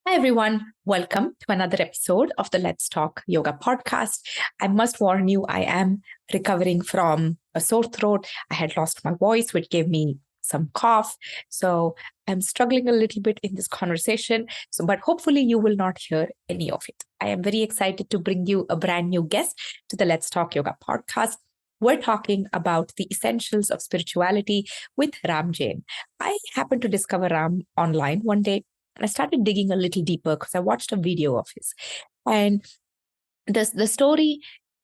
Hi, everyone. Welcome to another episode of the Let's Talk Yoga podcast. I must warn you, I am recovering from a sore throat. I had lost my voice, which gave me some cough. So I'm struggling a little bit in this conversation. But hopefully you will not hear any of it. I am very excited to bring you a brand new guest to the Let's Talk Yoga podcast. We're talking about the essentials of spirituality with Jain. I happened to discover Ram online one day. And I started digging a little deeper because I watched a video of his. And the story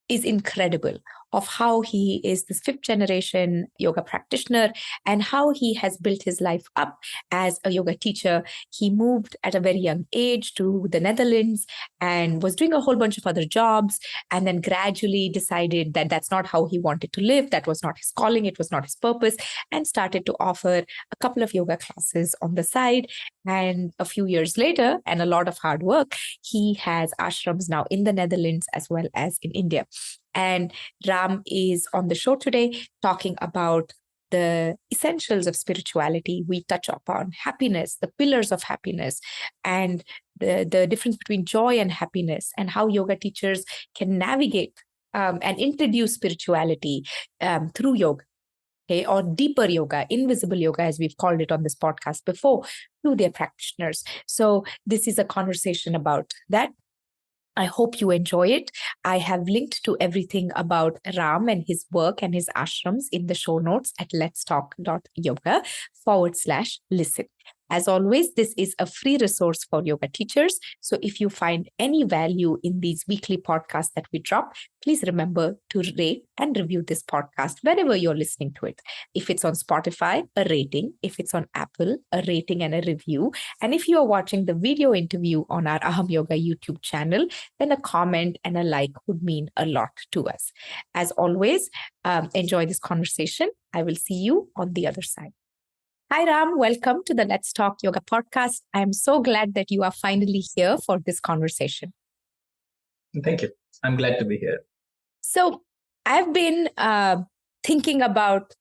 is incredible of how he is this fifth generation yoga practitioner and how he has built his life up as a yoga teacher. He moved at a very young age to the Netherlands and was doing a whole bunch of other jobs, and then gradually decided that that's not how he wanted to live. That was not his calling. It was not his purpose, and started to offer a couple of yoga classes on the side. And a few years later, and a lot of hard work, he has ashrams now in the Netherlands as well as in India. And Ram is on the show today talking about the essentials of spirituality. We touch upon happiness, the pillars of happiness, and the difference between joy and happiness, and how yoga teachers can navigate and introduce spirituality through yoga. Okay, or deeper yoga, invisible yoga, as we've called it on this podcast before, to their practitioners. So this is a conversation about that. I hope you enjoy it. I have linked to everything about Ram and his work and his ashrams in the show notes at letstalk.yoga/listen. As always, this is a free resource for yoga teachers. So if you find any value in these weekly podcasts that we drop, please remember to rate and review this podcast wherever you're listening to it. If it's on Spotify, a rating. If it's on Apple, a rating and a review. And if you are watching the video interview on our Aham Yoga YouTube channel, then a comment and a like would mean a lot to us. As always, enjoy this conversation. I will see you on the other side. Hi, Ram. Welcome to the Let's Talk Yoga podcast. I'm so glad that you are finally here for this conversation. Thank you. I'm glad to be here. So I've been thinking about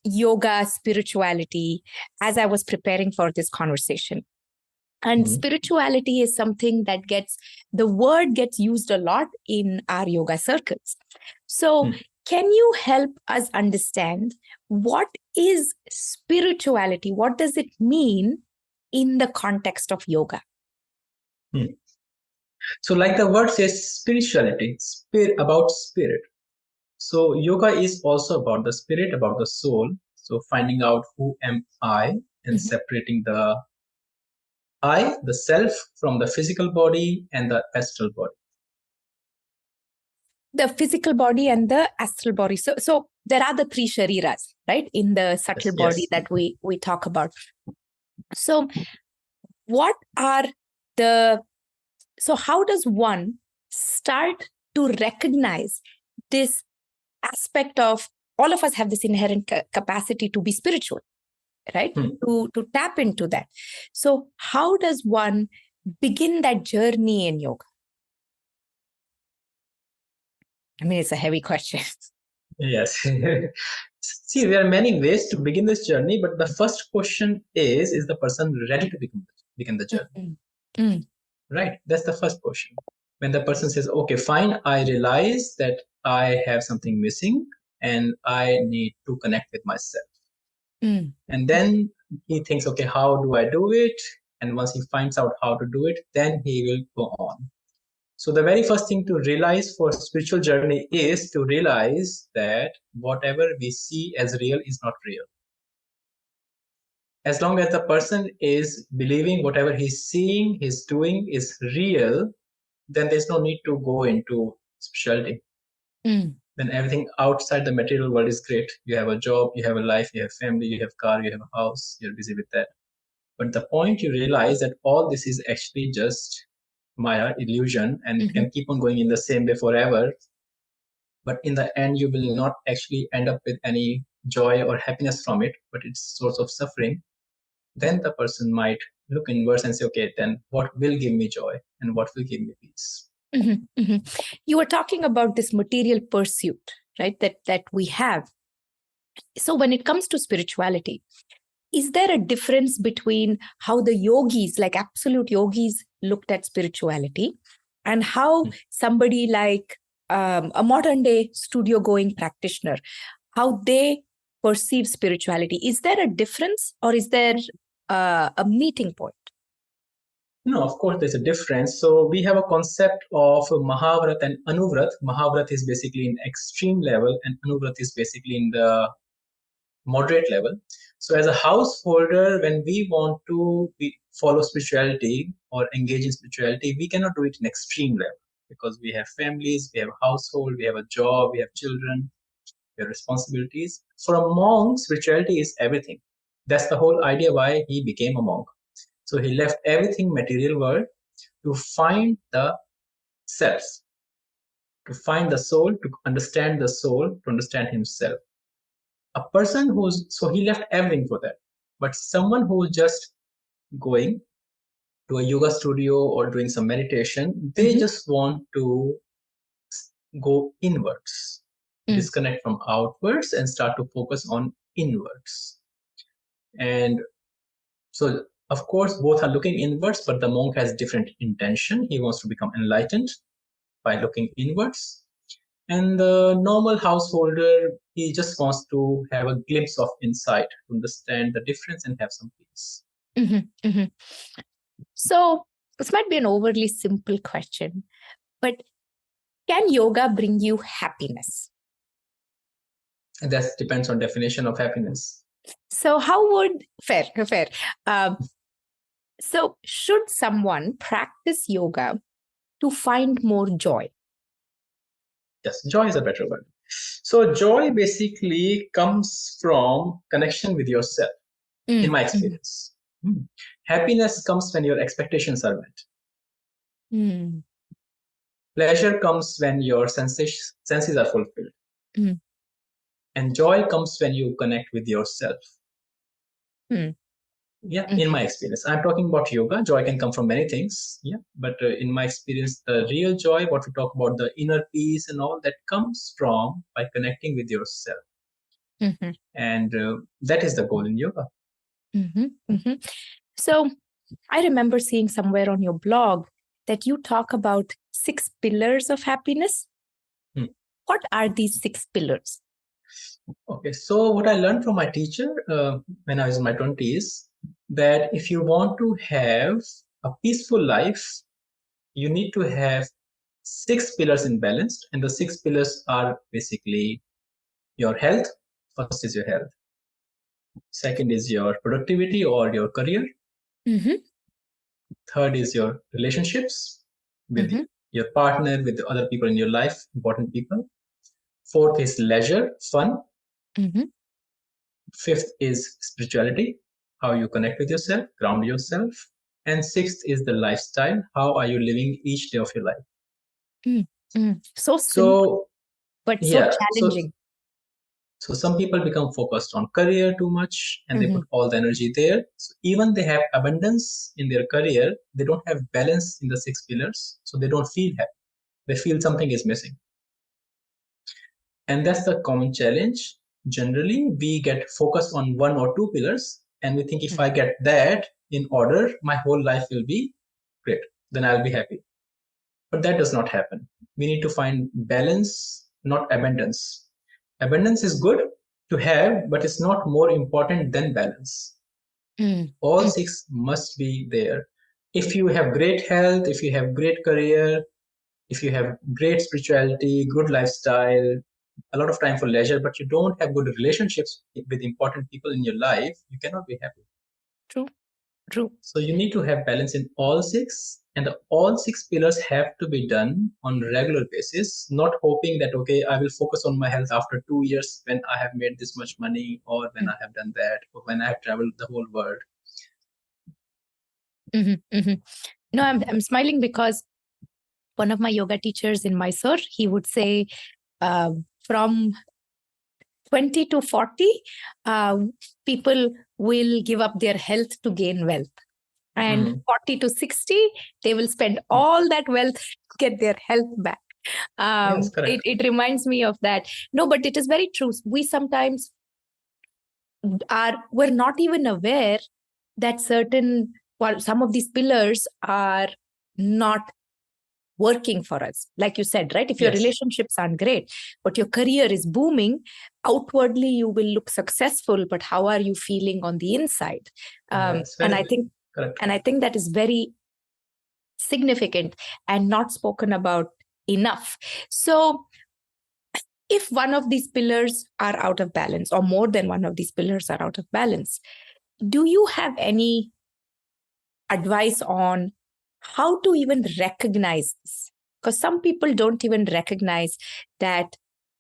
yoga, spirituality, as I was preparing for this conversation. And spirituality is something that the word gets used a lot in our yoga circles. So can you help us understand what is spirituality? What does it mean in the context of yoga? So like the word says, spirituality, about spirit. So yoga is also about the spirit, about the soul. So finding out who am I and separating the I, the self, from the physical body and the astral body. The physical body and the astral body. So there are the three shariras, right? In the subtle body that we talk about. So how does one start to recognize this aspect of, all of us have this inherent capacity to be spiritual, right? To tap into that. So how does one begin that journey in yoga? I mean, it's a heavy question. Yes. See, there are many ways to begin this journey, but the first question is the person ready to begin the journey? Right? That's the first question. When the person says, okay, fine, I realize that I have something missing and I need to connect with myself. And then he thinks, okay, how do I do it? And once he finds out how to do it, then he will go on. So the very first thing to realize for spiritual journey is to realize that whatever we see as real is not real. As long as the person is believing whatever he's seeing, he's doing is real, then there's no need to go into spirituality. Then everything outside the material world is great. You have a job, you have a life, you have family, you have car, you have a house, you're busy with that. But the point you realize that all this is actually just Maya, illusion, and it can keep on going in the same way forever. But in the end, you will not actually end up with any joy or happiness from it, but it's a source of suffering. Then the person might look inwards and say, okay, then what will give me joy and what will give me peace? You were talking about this material pursuit, right? That we have. So when it comes to spirituality, is there a difference between how the yogis, like absolute yogis, looked at spirituality and how somebody like a modern day studio going practitioner, how they perceive spirituality. Is there a difference, or is there a meeting point? No, of course, there's a difference. So we have a concept of Mahavrat and Anuvrat. Mahavrat is basically in extreme level, and Anuvrat is basically in the moderate level. So as a householder, when we want to follow spirituality or engage in spirituality, we cannot do it in extreme level because we have families, we have a household, we have a job, we have children, we have responsibilities. For a monk, spirituality is everything. That's the whole idea why he became a monk. So he left everything material world to find the self, to find the soul, to understand the soul, to understand himself. A person so he left everything for that. But someone who's just going to a yoga studio or doing some meditation, they just want to go inwards, disconnect from outwards and start to focus on inwards. And so, of course, both are looking inwards, but the monk has different intention. He wants to become enlightened by looking inwards. And the normal householder, he just wants to have a glimpse of insight, to understand the difference and have some peace. So this might be an overly simple question, but can yoga bring you happiness? And that depends on definition of happiness. So how would, fair. So should someone practice yoga to find more joy? Yes, joy is a better word. So joy basically comes from connection with yourself, in my experience. Happiness comes when your expectations are met. Pleasure comes when your senses are fulfilled. And joy comes when you connect with yourself. Yeah, in my experience. I'm talking about yoga. Joy can come from many things. Yeah, but in my experience, the real joy, what we talk about, the inner peace and all, that comes from by connecting with yourself. And that is the goal in yoga. So I remember seeing somewhere on your blog that you talk about 6 pillars of happiness. What are these 6 pillars? Okay, so what I learned from my teacher when I was in my 20s, that if you want to have a peaceful life, you need to have 6 pillars in balance. And the 6 pillars are basically your health. First is your health. Second is your productivity or your career. Third is your relationships with your partner, with the other people in your life, important people. Fourth is leisure, fun. Fifth is spirituality, how you connect with yourself, ground yourself. And sixth is the lifestyle, how are you living each day of your life. So simple, but so challenging. So some people become focused on career too much and they put all the energy there. So even they have abundance in their career, they don't have balance in the 6 pillars. So they don't feel happy. They feel something is missing. And that's the common challenge. Generally, we get focused on 1 or 2 pillars and we think if I get that in order, my whole life will be great. Then I'll be happy. But that does not happen. We need to find balance, not abundance. Abundance is good to have, but it's not more important than balance. All 6 must be there. If you have great health, if you have great career, if you have great spirituality, good lifestyle, a lot of time for leisure, but you don't have good relationships with important people in your life, you cannot be happy. True. So you need to have balance in all 6. And all 6 pillars have to be done on a regular basis, not hoping that, okay, I will focus on my health after 2 years when I have made this much money, or when I have done that, or when I have traveled the whole world. No, I'm smiling because one of my yoga teachers in Mysore, he would say from 20 to 40, people will give up their health to gain wealth. And 40 to 60, they will spend all that wealth to get their health back. Yes, it reminds me of that. No, but it is very true. We sometimes we're not even aware that some of these pillars are not working for us. Like you said, right? If your relationships aren't great, but your career is booming, outwardly you will look successful, but how are you feeling on the inside? And I think that is very significant and not spoken about enough. So if one of these pillars are out of balance, or more than one of these pillars are out of balance, do you have any advice on how to even recognize this? Because some people don't even recognize that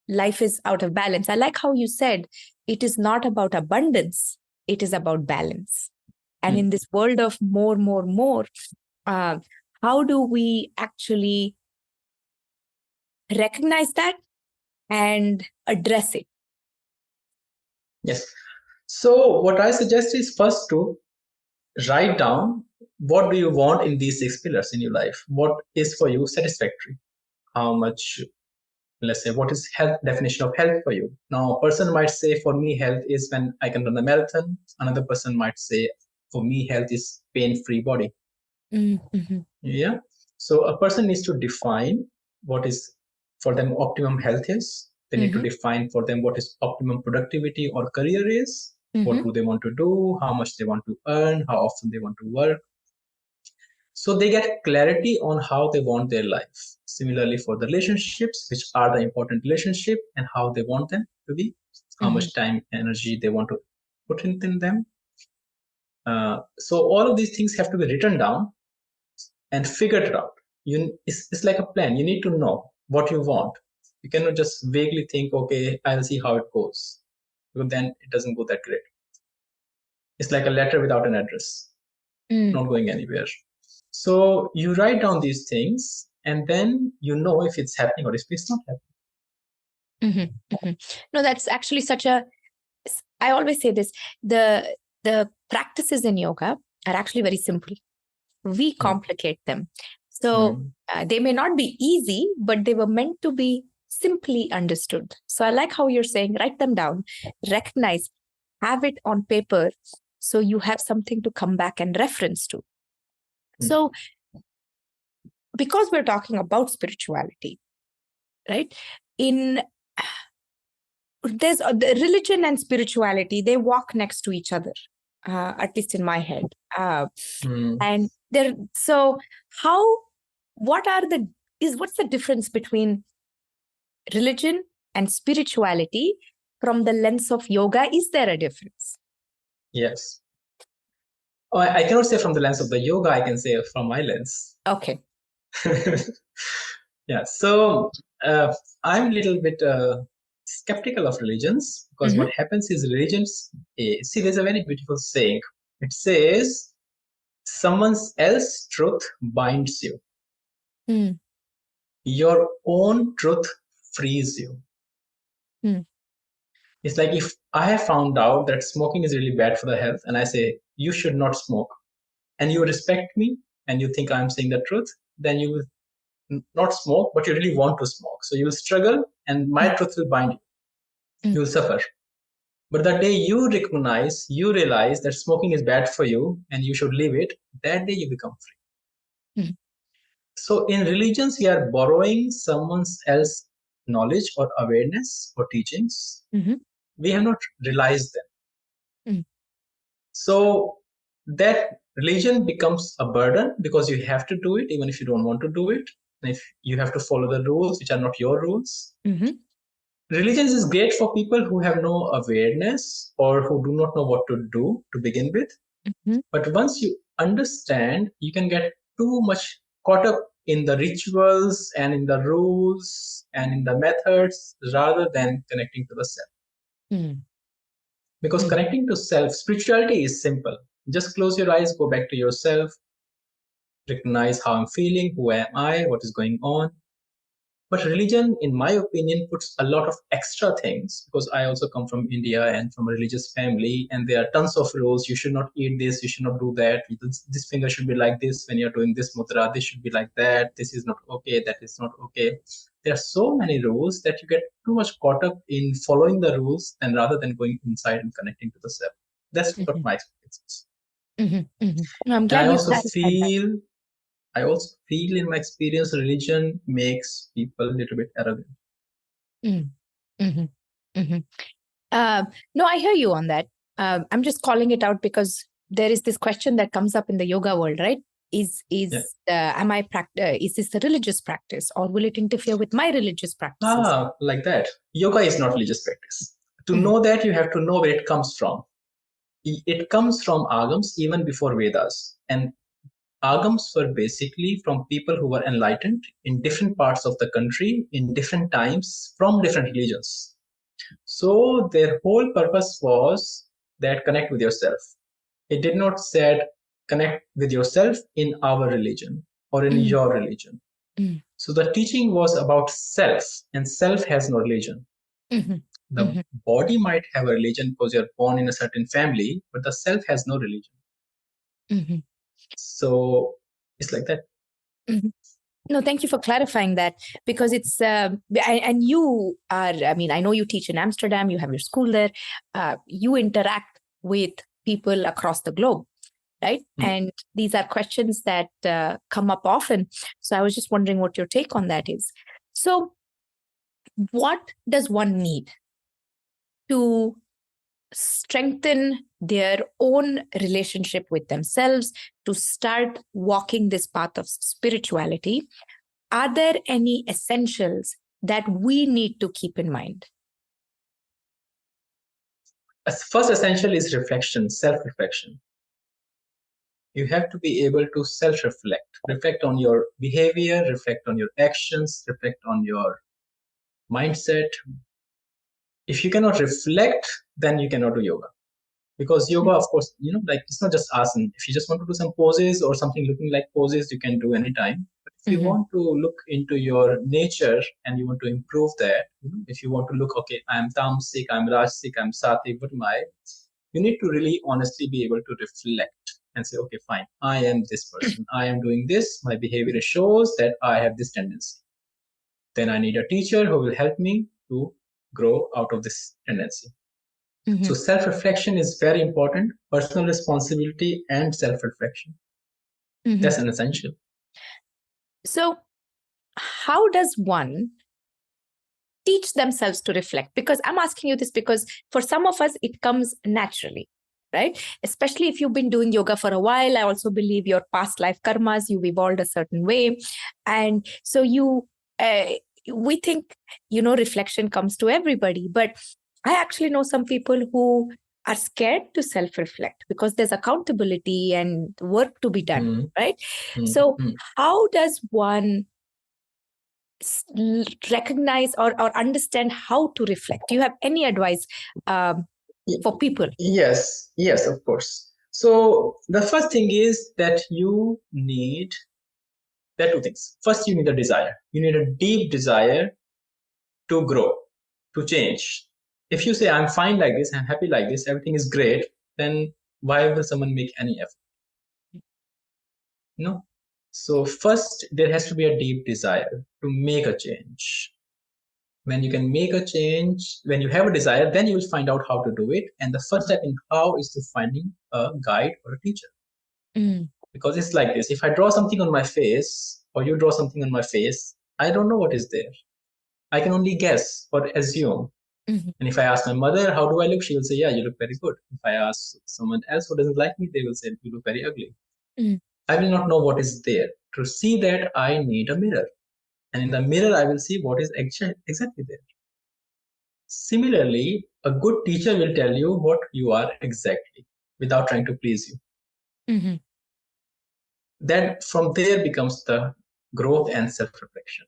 life is out of balance. I like how you said it is not about abundance, it is about balance. And in this world of more, how do we actually recognize that and address it? Yes. So what I suggest is first to write down what do you want in these 6 pillars in your life. What is for you satisfactory? How much, let's say, what is health, definition of health for you? Now, a person might say, for me, health is when I can run a marathon. Another person might say, for me, health is pain-free body. Mm-hmm. Yeah. So a person needs to define what is for them optimum health is. They need to define for them what is optimum productivity or career is. What do they want to do? How much they want to earn? How often they want to work? So they get clarity on how they want their life. Similarly for the relationships, which are the important relationship and how they want them to be, how much time, energy they want to put in them. So all of these things have to be written down and figured out. It's like a plan. You need to know what you want. You cannot just vaguely think, okay, I'll see how it goes. Because then it doesn't go that great. It's like a letter without an address, not going anywhere. So you write down these things and then you know if it's happening or if it's not happening. No, that's actually I always say this, the practices in yoga are actually very simple. We complicate them. So they may not be easy, but they were meant to be simply understood. So I like how you're saying, write them down, recognize, have it on paper, so you have something to come back and reference to. So because we're talking about spirituality, right? There's the religion and spirituality, they walk next to each other, at least in my head. And what's the difference between religion and spirituality from the lens of yoga? Is there a difference? Yes. I cannot say from the lens of the yoga, I can say from my lens. Okay. Yeah. So I'm a little bit skeptical of religions, because what happens is religions, see, there's a very beautiful saying. It says, someone else's truth binds you. Your own truth frees you. It's like if I have found out that smoking is really bad for the health and I say, you should not smoke, and you respect me and you think I'm saying the truth, then you will not smoke, but you really want to smoke. So you will struggle and my truth will bind you. You will suffer. But the day you realize that smoking is bad for you and you should leave it, that day you become free. So in religions, we are borrowing someone else's knowledge or awareness or teachings. We have not realized them. So that religion becomes a burden because you have to do it even if you don't want to do it. And if you have to follow the rules, which are not your rules. Religion is great for people who have no awareness or who do not know what to do to begin with. But once you understand, you can get too much caught up in the rituals and in the rules and in the methods rather than connecting to the self. Because connecting to self, spirituality is simple. Just close your eyes, go back to yourself, recognize how I'm feeling, who am I, what is going on. But religion, in my opinion, puts a lot of extra things, because I also come from India and from a religious family, and there are tons of rules. You should not eat this, you should not do that. This finger should be like this when you're doing this mudra. This should be like that. This is not okay. That is not okay. There are so many rules that you get too much caught up in following the rules, and rather than going inside and connecting to the self. That's what my experience is. I'm glad I also feel I also feel in my experience, religion makes people a little bit arrogant. Mm-hmm. Mm-hmm. No, I hear you on that. I'm just calling it out because there is this question that comes up in the yoga world, right? Is is this a religious practice, or will it interfere with my religious practices? Like that. Yoga is not religious practice. To Mm-hmm. know that, you have to know where it comes from. It comes from agams even before Vedas. And agams were basically from people who were enlightened in different parts of the country, in different times, from different religions. So their whole purpose was that connect with yourself. It did not say connect with yourself in our religion or in your religion. So the teaching was about self, and self has no religion. The body might have a religion because you're born in a certain family, but the self has no religion. So it's like that. No, thank you for clarifying that, because it's and you are, I mean, I know you teach in Amsterdam, you have your school there, you interact with people across the globe, right? And these are questions that come up often. So I was just wondering what your take on that is. So what does one need to strengthen their own relationship with themselves, to start walking this path of spirituality? Are there any essentials that we need to keep in mind? First essential is reflection, self-reflection. You have to be able to self-reflect, reflect on your behavior, reflect on your actions, reflect on your mindset. If you cannot reflect, then you cannot do yoga. Because yoga, of course, like it's not just asana. If you just want to do some poses or something looking like poses, you can do anytime. But if you want to look into your nature and you want to improve that, if you want to look, okay, I'm tamasic, I'm rajasic, I'm sattvic, what am I? You need to really honestly be able to reflect and say, okay, fine, I am this person. I am doing this. My behavior shows that I have this tendency. Then I need a teacher who will help me to grow out of this tendency. So self-reflection is very important. Personal responsibility and self-reflection. That's an essential. So how does one teach themselves to reflect? Because I'm asking you this because for some of us, it comes naturally, right? Especially if you've been doing yoga for a while. I also believe your past life karmas, you've evolved a certain way. And so we think, reflection comes to everybody. But I actually know some people who are scared to self-reflect because there's accountability and work to be done, right? So how does one recognize or understand how to reflect? Do you have any advice for people? Yes, of course. So the first thing is that there are two things. First, you need a desire. You need a deep desire to grow, to change. If you say, I'm fine like this, I'm happy like this, everything is great, then why will someone make any effort? No. So first, there has to be a deep desire to make a change. When you can make a change, when you have a desire, then you will find out how to do it. And the first step in how is to finding a guide or a teacher. Because it's like this. If I draw something on my face or you draw something on my face, I don't know what is there. I can only guess or assume. And if I ask my mother, how do I look? She will say, yeah, you look very good. If I ask someone else who doesn't like me, they will say, you look very ugly. I will not know what is there. To see that, I need a mirror. And in the mirror, I will see what is exactly there. Similarly, a good teacher will tell you what you are exactly without trying to please you. That from there becomes the growth and self-reflection.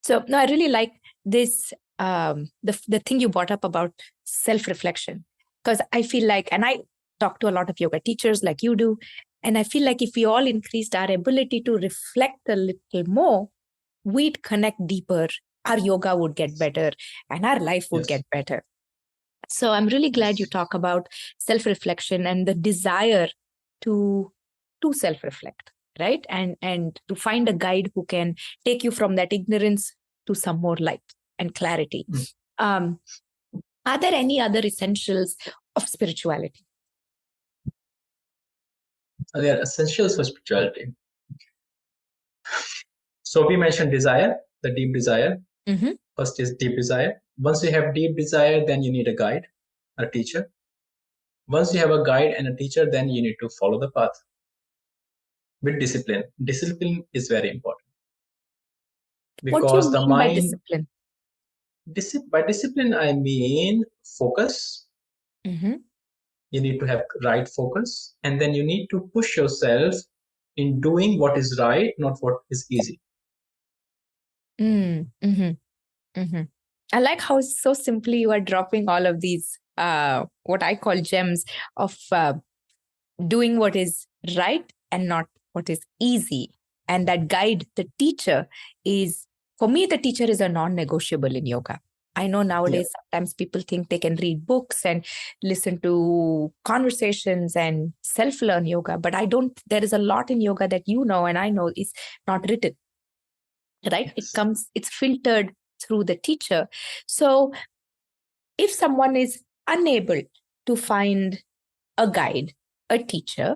So no, I really like this, the thing you brought up about self-reflection, because I feel like, and I talk to a lot of yoga teachers like you do, and I feel like if we all increased our ability to reflect a little more, we'd connect deeper, our yoga would get better, and our life would get better. So I'm really glad you talk about self-reflection and the desire to self-reflect, right? And to find a guide who can take you from that ignorance to some more light and clarity. Are there any other essentials of spirituality? They are essentials for spirituality. So we mentioned desire, the deep desire. Mm-hmm. First is deep desire. Once you have deep desire, then you need a guide, a teacher. Once you have a guide and a teacher, then you need to follow the path with discipline. Discipline is very important What do you because the mean by mind, discipline? by discipline, I mean focus. Mm-hmm. You need to have right focus, and then you need to push yourself in doing what is right, not what is easy. Mm-hmm. Mm-hmm. I like how so simply you are dropping all of these, what I call gems of doing what is right and not what is easy. And that guide, the teacher is, for me, the teacher is a non-negotiable in yoga. I know nowadays sometimes people think they can read books and listen to conversations and self-learn yoga, but I don't. There is a lot in yoga that you know and I know is not written, right? Yes. It's filtered through the teacher. So if someone is unable to find a guide, a teacher,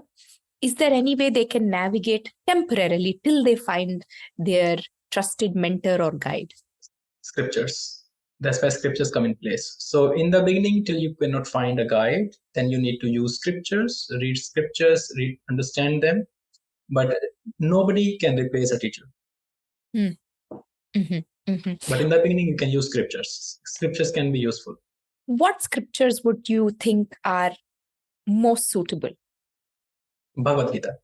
is there any way they can navigate temporarily till they find their trusted mentor or guide? Scriptures. That's why scriptures come in place. So in the beginning, till you cannot find a guide, then you need to use scriptures, understand them. But nobody can replace a teacher. Mm-hmm. Mm-hmm. But in the beginning, you can use scriptures. Scriptures can be useful. What scriptures would you think are most suitable? Bhagavad Gita.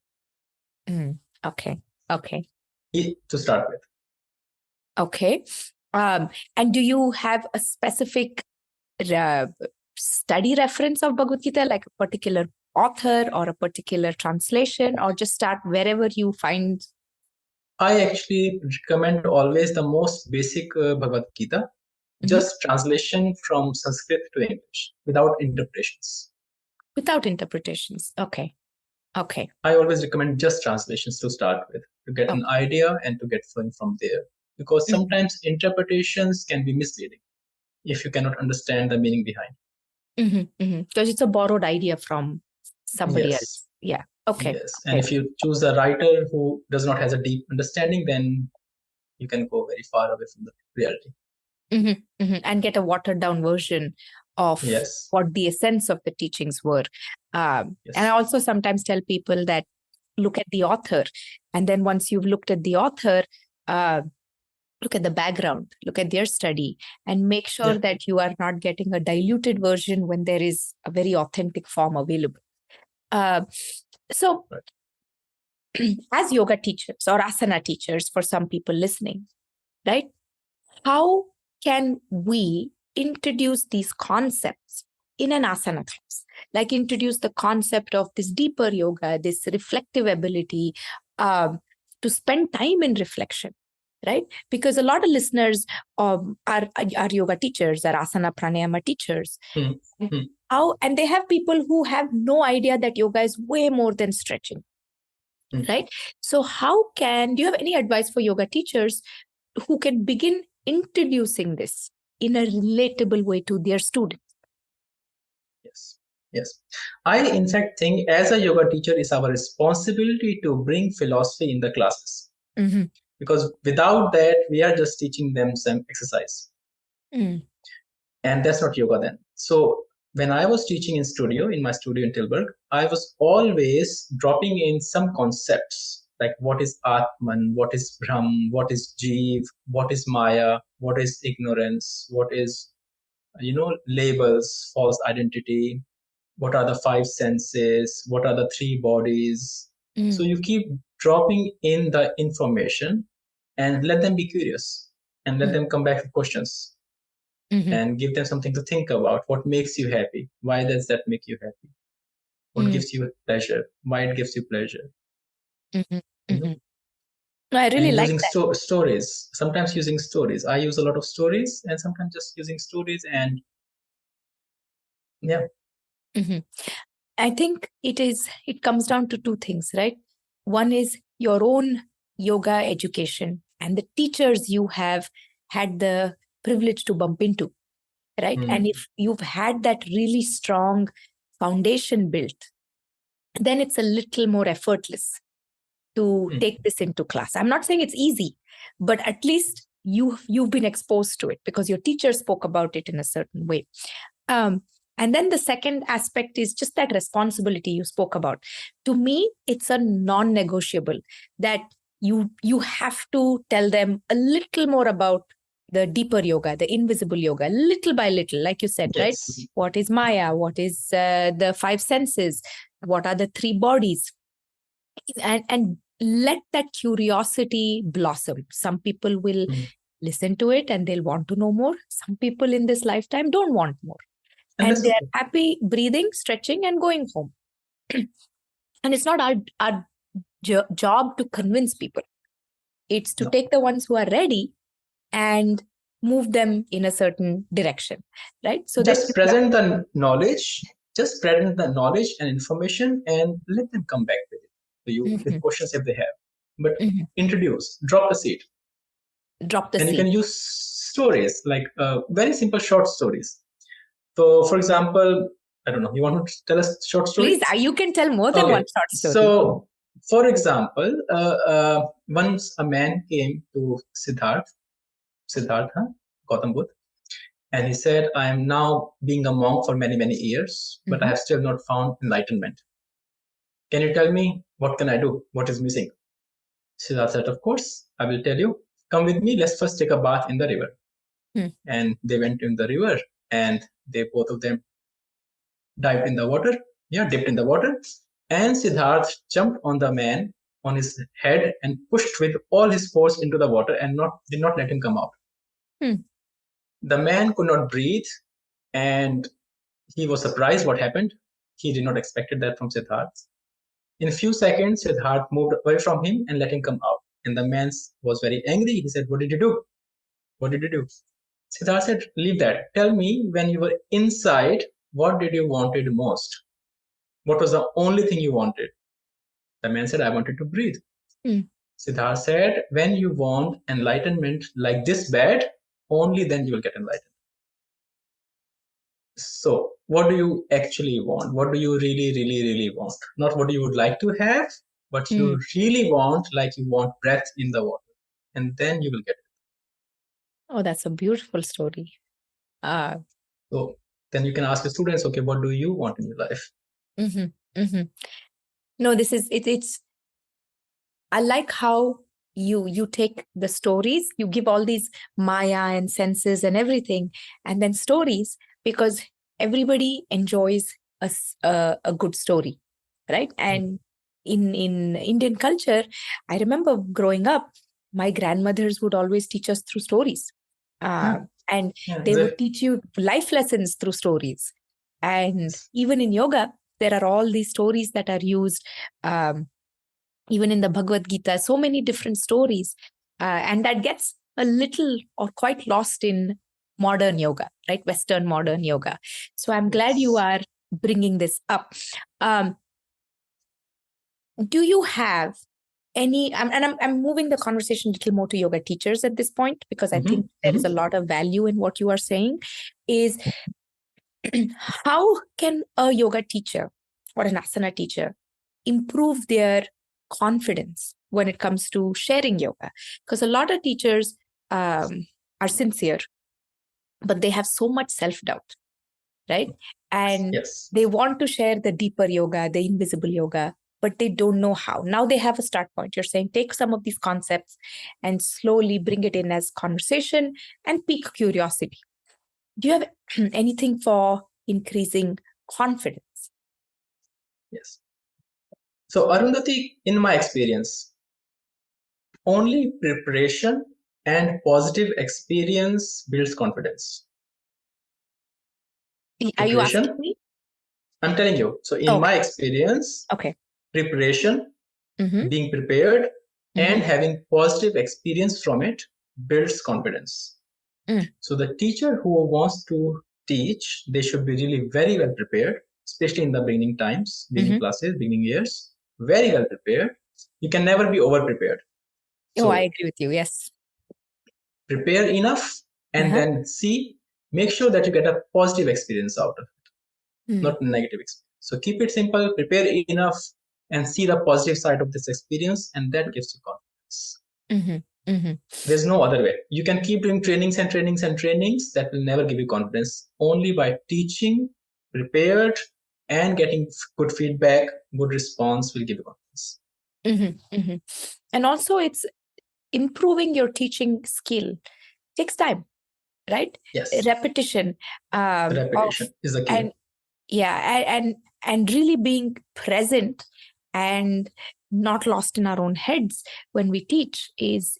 Okay. To start with. Okay. And do you have a specific study reference of Bhagavad Gita, like a particular author or a particular translation, or just start wherever you find? I actually recommend always the most basic Bhagavad Gita, just translation from Sanskrit to English without interpretations. Without interpretations. Okay. I always recommend just translations to start with, to get an idea and to get flowing from there. Because sometimes interpretations can be misleading if you cannot understand the meaning behind. Because it's a borrowed idea from somebody else. Yeah. Okay. Yes. And if you choose a writer who does not has a deep understanding, then you can go very far away from the reality. And get a watered down version of what the essence of the teachings were. And I also sometimes tell people that look at the author. And then once you've looked at the author, look at the background, look at their study, and make sure that you are not getting a diluted version when there is a very authentic form available. So as yoga teachers or asana teachers, for some people listening, right? How can we introduce these concepts in an asana class? Like introduce the concept of this deeper yoga, this reflective ability, to spend time in reflection, right? Because a lot of listeners are yoga teachers, are asana pranayama teachers. And they have people who have no idea that yoga is way more than stretching, right? So do you have any advice for yoga teachers who can begin introducing this in a relatable way to their students? Yes. I, in fact, think as a yoga teacher, it's our responsibility to bring philosophy in the classes. Because without that, we are just teaching them some exercise. And that's not yoga then. So when I was teaching in my studio in Tilburg, I was always dropping in some concepts like what is Atman, what is Brahm, what is Jeev, what is Maya, what is ignorance, what is, labels, false identity, what are the five senses, what are the three bodies. So you keep dropping in the information and let them be curious and let them come back with questions. And give them something to think about. What makes you happy? Why does that make you happy? What gives you pleasure? Why it gives you pleasure? No, I really like that. Stories. Sometimes using stories. I use a lot of stories, and sometimes just using stories. And I think it comes down to two things, right? One is your own yoga education and the teachers you have had the privilege to bump into, right? And if you've had that really strong foundation built, then it's a little more effortless to take this into class. I'm not saying it's easy, but at least you've been exposed to it because your teacher spoke about it in a certain way. And then the second aspect is just that responsibility you spoke about. To me, it's a non-negotiable that you have to tell them a little more about the deeper yoga, the invisible yoga, little by little, like you said, Yes. right? What is Maya? What is the five senses? What are the three bodies? And let that curiosity blossom. Some people will listen to it and they'll want to know more. Some people in this lifetime don't want more. And they're happy breathing, stretching, and going home. And it's not our job to convince people. It's to take the ones who are ready and move them in a certain direction, right? So just present the knowledge, and information, and let them come back with it to you with questions if they have. But introduce, drop the seed. And you can use stories, like very simple short stories. So, for example, I don't know, you want to tell us a short story? Please, you can tell more than one short story. So, for example, once a man came to Siddhartha, Gautam Buddha, and he said, I am now being a monk for many, many years, but I have still not found enlightenment. Can you tell me, what can I do? What is missing? Siddhartha said, of course, I will tell you. Come with me, let's first take a bath in the river. And they went in the river, and they both of them dipped in the water. And Siddhartha jumped on the man on his head and pushed with all his force into the water and did not let him come out. The man could not breathe, and he was surprised what happened. He did not expect that from Siddhartha. In a few seconds, Siddhartha moved away from him and let him come out. And the man was very angry. He said, what did you do? What did you do? Siddhartha said, leave that. Tell me, when you were inside, what did you wanted most? What was the only thing you wanted? The man said, I wanted to breathe. Siddhartha said, when you want enlightenment like this bad, only then you will get enlightened. So, what do you actually want? What do you really, really, really want? Not what you would like to have, but you really want, like you want breath in the water. And then you will get it. Oh, that's a beautiful story. So then you can ask the students, okay, what do you want in your life? No, this is, it's, I like how you take the stories, you give all these Maya and senses and everything, and then stories, because everybody enjoys a good story, right? And in Indian culture, I remember growing up, my grandmothers would always teach us through stories. And they would teach you life lessons through stories. And even in yoga, there are all these stories that are used, even in the Bhagavad Gita, so many different stories. And that gets a little or quite lost in modern yoga, right? Western modern yoga. So I'm glad you are bringing this up. Do you have any, I'm moving the conversation a little more to yoga teachers at this point, because I think there is a lot of value in what you are saying, is how can a yoga teacher or an asana teacher improve their confidence when it comes to sharing yoga? Because a lot of teachers are sincere, but they have so much self-doubt, right? And they want to share the deeper yoga, the invisible yoga, but they don't know how. Now they have a start point. You're saying take some of these concepts and slowly bring it in as conversation and pique curiosity. Do you have anything for increasing confidence? Yes. So Arundhati, in my experience, only preparation and positive experience builds confidence. Are you asking me? I'm telling you. So in my experience, preparation, being prepared, and having positive experience from it builds confidence. So the teacher who wants to teach, they should be really very well prepared, especially in the beginning times, beginning classes, beginning years, very well prepared. You can never be over prepared. So I agree with you. Yes. Prepare enough and then make sure that you get a positive experience out of it, not negative experience. So keep it simple, prepare enough, and see the positive side of this experience, and that gives you confidence. There's no other way. You can keep doing trainings and trainings and trainings. That will never give you confidence. Only by teaching, prepared, and getting good feedback, good response will give you confidence. And also, it's improving your teaching skill. Takes time, right? Yes. Repetition. Repetition is the key. And really being present and not lost in our own heads when we teach is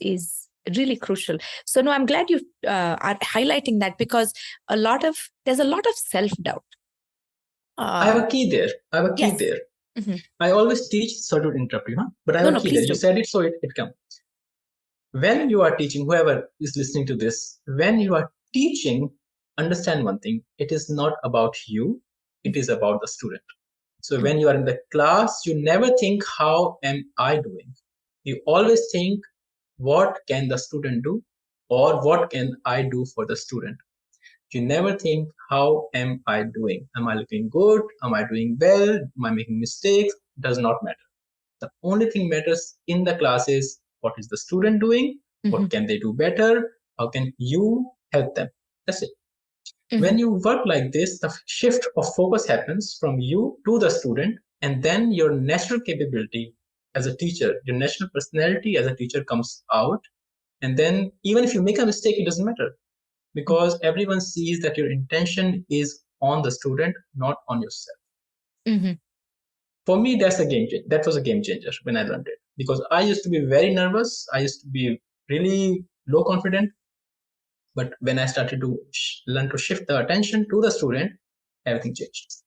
really crucial. So no, I'm glad you are highlighting that, because there's a lot of self-doubt. I have a key there. I always teach, sorry to interrupt you, but I have a key there. You said it, so it comes. When you are teaching, whoever is listening to this, when you are teaching, understand one thing: it is not about you, it is about the student. So when you are in the class, you never think, how am I doing? You always think, what can the student do, or what can I do for the student? You never think, how am I doing? Am I looking good? Am I doing well? Am I making mistakes? Does not matter. The only thing matters in the class is, what is the student doing? What can they do better? How can you help them? That's it. When you work like this, the shift of focus happens from you to the student, and then your natural capability as a teacher, your natural personality as a teacher comes out. And then even if you make a mistake, it doesn't matter, because everyone sees that your intention is on the student, not on yourself. For me, that was a game changer when I learned it, because I used to be very nervous. I used to be really low confident. But when I started to learn to shift the attention to the student, everything changed.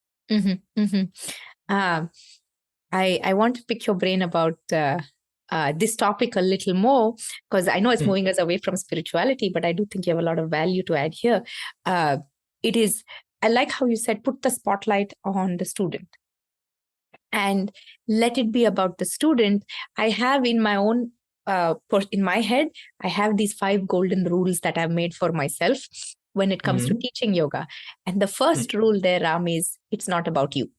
I want to pick your brain about this topic a little more, because I know it's moving us away from spirituality, but I do think you have a lot of value to add here. I like how you said, put the spotlight on the student and let it be about the student. I have in my own in my head, I have these 5 golden rules that I've made for myself when it comes to teaching yoga. And the first rule there, Ram, is it's not about you.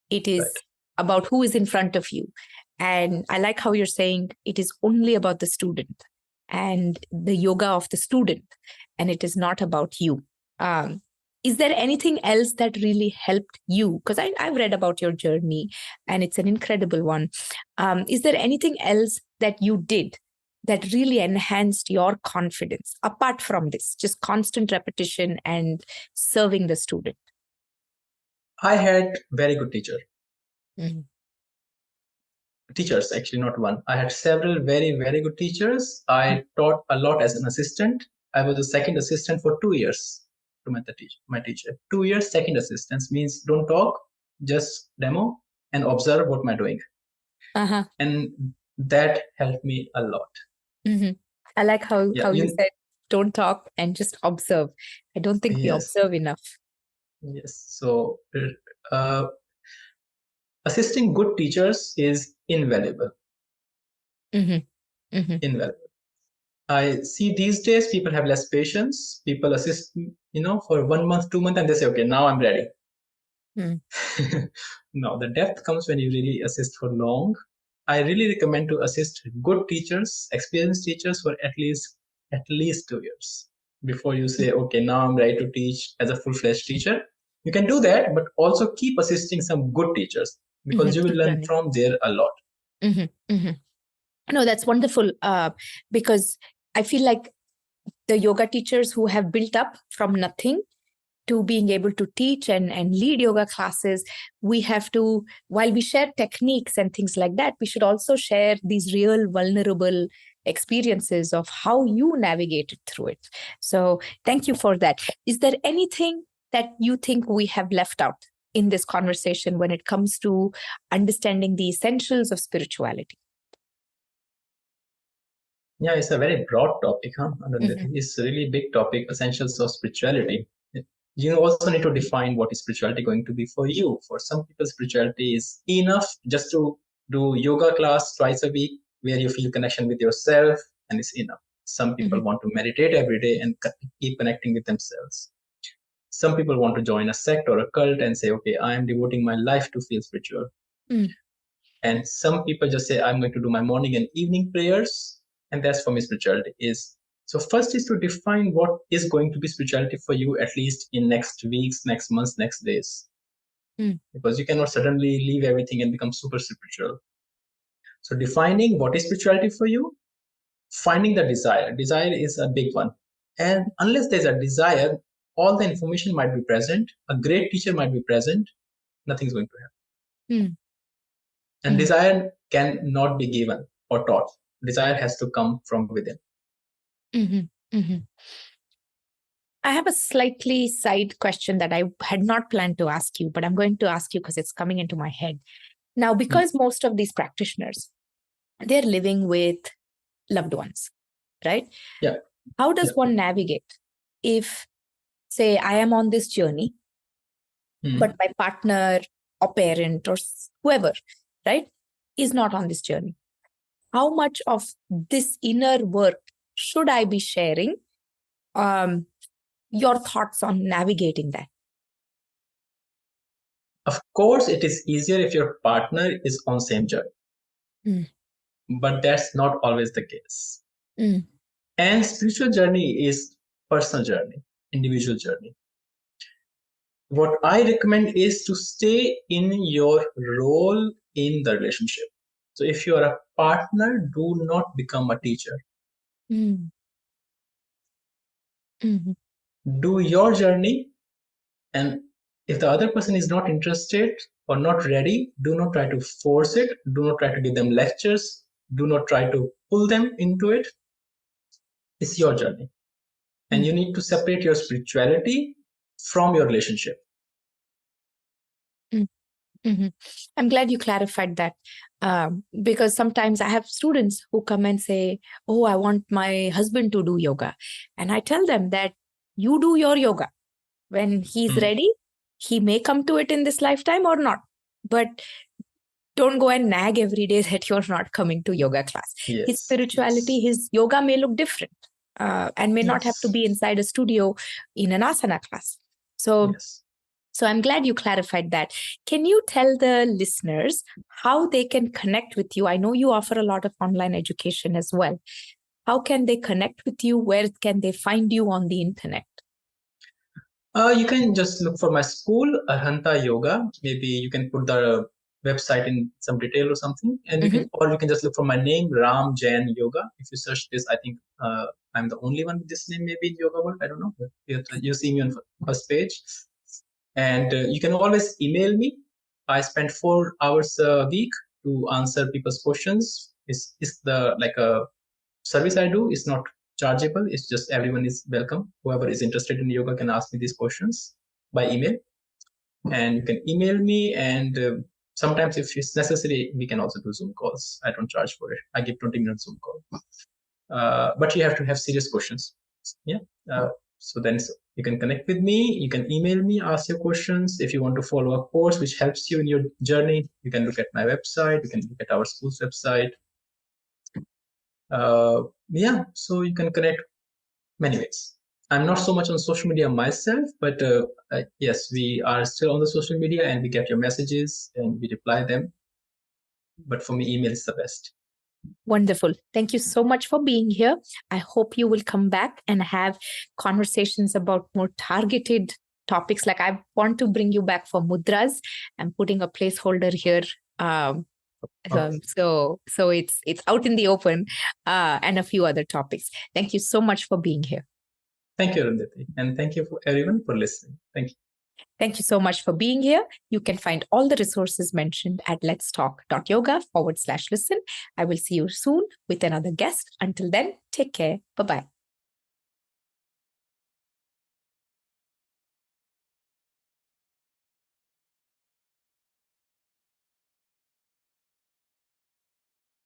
It is about who is in front of you. And I like how you're saying it is only about the student and the yoga of the student, and it is not about you. Is there anything else that really helped you? Because I've read about your journey and it's an incredible one. Is there anything else that you did that really enhanced your confidence apart from this, just constant repetition and serving the student? I had very good teachers, actually, not one. I had several very, very good teachers. I taught a lot as an assistant. I was a second assistant for 2 years to my teacher. 2 years second assistance means don't talk, just demo and observe what am I doing. And that helped me a lot. I like how you said don't talk and just observe. I don't think we observe enough. Yes. So assisting good teachers is invaluable. Invaluable. I see these days people have less patience. People assist, for 1 month, 2 months, and they say, okay, now I'm ready. No, the depth comes when you really assist for long. I really recommend to assist good teachers, experienced teachers, for at least 2 years before you say, okay, now I'm ready to teach as a full-fledged teacher. You can do that, but also keep assisting some good teachers, because you will learn from there a lot. No, that's wonderful, because I feel like the yoga teachers who have built up from nothing to being able to teach and lead yoga classes, we have to, while we share techniques and things like that, we should also share these real vulnerable experiences of how you navigated through it. So thank you for that. Is there anything that you think we have left out in this conversation when it comes to understanding the essentials of spirituality? Yeah, it's a very broad topic, It's a really big topic, essentials of spirituality. You also need to define what is spirituality going to be for you. For some people, spirituality is enough just to do yoga class twice a week where you feel connection with yourself, and it's enough. Some people want to meditate every day and keep connecting with themselves. Some people want to join a sect or a cult and say, okay, I am devoting my life to feel spiritual. And some people just say, I'm going to do my morning and evening prayers, and that's for me spirituality is. So first is to define what is going to be spirituality for you, at least in next weeks, next months, next days. Because you cannot suddenly leave everything and become super spiritual. So defining what is spirituality for you, finding the desire. Desire is a big one. And unless there's a desire, all the information might be present. A great teacher might be present. Nothing's going to happen. And desire cannot be given or taught. Desire has to come from within. I have a slightly side question that I had not planned to ask you, but I'm going to ask you because it's coming into my head. Now, because most of these practitioners, they're living with loved ones, right? Yeah. How does one navigate if, say, I am on this journey, but my partner or parent or whoever, right, is not on this journey? How much of this inner work should I be sharing? Your thoughts on navigating that? Of course, it is easier if your partner is on same journey. But that's not always the case. And spiritual journey is personal journey, individual journey. What I recommend is to stay in your role in the relationship. So if you are a partner, do not become a teacher. Do your journey, and if the other person is not interested or not ready, do not try to force it. Do not try to give them lectures. Do not try to pull them into it. It's your journey. And you need to separate your spirituality from your relationship. I'm glad you clarified that, because sometimes I have students who come and say, oh, I want my husband to do yoga. And I tell them that you do your yoga. When he's ready, he may come to it in this lifetime or not. But don't go and nag every day that you're not coming to yoga class. Yes, his spirituality, his yoga may look different and may not have to be inside a studio in an asana class. So I'm glad you clarified that. Can you tell the listeners how they can connect with you? I know you offer a lot of online education as well. How can they connect with you? Where can they find you on the internet? You can just look for my school, Arhanta Yoga. Maybe you can put the website in some detail or something. And you can just look for my name, Ram Jain Yoga. If you search this, I think I'm the only one with this name maybe in yoga world. I don't know. You see me on first page. And you can always email me. I spend 4 hours a week to answer people's questions. It's like a service I do. It's not chargeable. It's just everyone is welcome. Whoever is interested in yoga can ask me these questions by email. And you can email me. And sometimes if it's necessary, we can also do Zoom calls. I don't charge for it. I give 20-minute Zoom call. But you have to have serious questions. Yeah. So then you can connect with me, you can email me, ask your questions. If you want to follow a course which helps you in your journey, you can look at my website, you can look at our school's website. So you can connect many ways. I'm not so much on social media myself, but yes, we are still on the social media and we get your messages and we reply them. But for me, email is the best. Wonderful. Thank you so much for being here. I hope you will come back and have conversations about more targeted topics. Like I want to bring you back for mudras. I'm putting a placeholder here. So it's out in the open and a few other topics. Thank you so much for being here. Thank you, Arundhati. And thank you for everyone for listening. Thank you. Thank you so much for being here. You can find all the resources mentioned at letstalk.yoga/listen. I will see you soon with another guest. Until then, take care. Bye-bye.